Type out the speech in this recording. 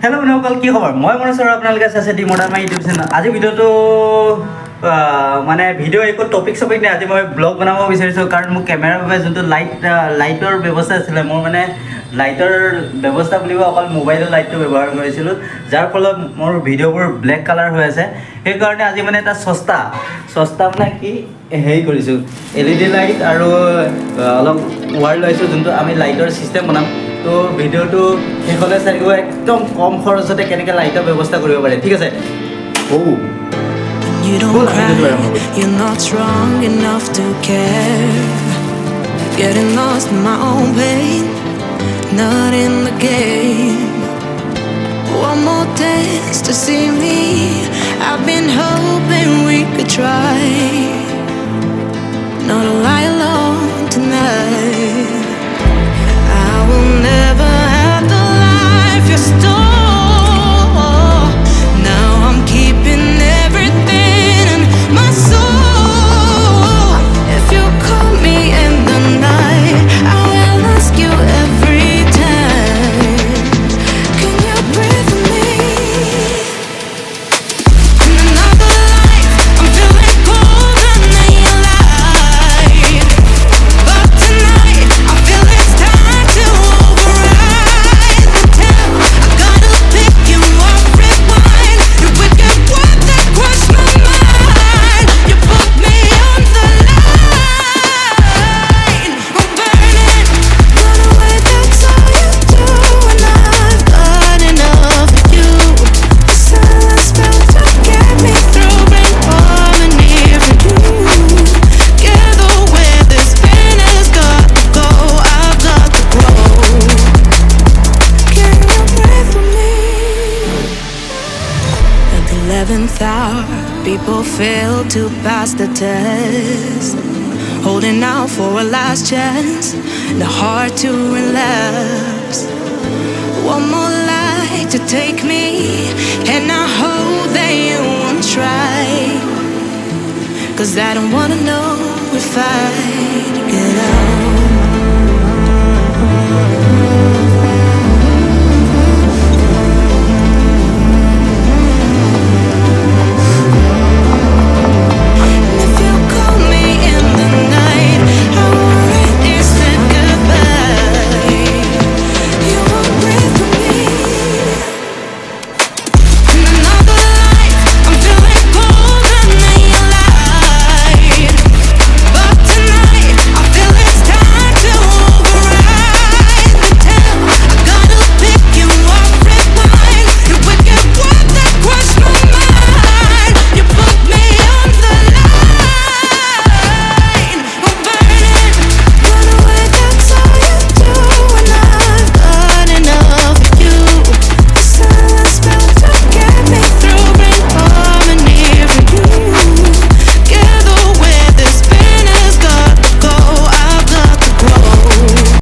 Hello' বন্ধুসকল, কি খবৰ? মই মনোজ আৰু আপোনালোকে চাইছে দি মডাৰ্ণ মাই ইউটিউব চেনেল। আজি ভিডিঅ'টো মানে ভিডিঅ' একো টপিক চপিক নাই। আজি মই ব্লগ বনাব বিচাৰিছোঁ, কাৰণ মোৰ কেমেৰাৰ বাবে যোনটো লাইটৰ ব্যৱস্থা আছিলে, মোৰ মানে লাইটৰ ব্যৱস্থা বুলিব অকল মোবাইলৰ লাইটটো ব্যৱহাৰ কৰিছিলোঁ, যাৰ ফলত মোৰ ভিডিঅ'বোৰ ব্লেক কালাৰ হৈ আছে। সেইকাৰণে আজি মানে এটা সস্তা মানে কি হেৰি কৰিছোঁ, LED লাইট আৰু অলপ ৱায়াৰ লৈছোঁ, যোনটো আমি লাইটৰ ছিষ্টেম বনাম। তো ভিডিঅ'টো শেষলৈ চাই দিব, একদম কম খৰচতে কেনেকৈ লাইটৰ ব্যৱস্থা কৰিব পাৰে। ঠিক আছে? You don't cry, you're not strong enough to care. Getting lost in my own pain, not in the game. One more dance to see me. I've been hoping we could try. Not a lie alone tonight. I will never have the life you stole. Now I'm keeping everything in my soul. If you call me in the night, I will ask you every time. Can you breathe with me? In another life, I'm feeling colder than your light. But tonight, I feel it's time to override the tale. I gotta pick you up, rewind. Your wicked words that crush my mind. You put me on the line. I'm burning, run away, that's all you do. And I've got enough of you. The silence felt to get me through. Bring harmony for you. Gather where this pain has got to go. I've got to grow. Can you breathe with me? At the 11th hour, people fail to pass the test. Holding out for a last chance, the heart to relapse. One more light to take me, and I hope that you won't try. 'Cause I don't wanna know if I get out.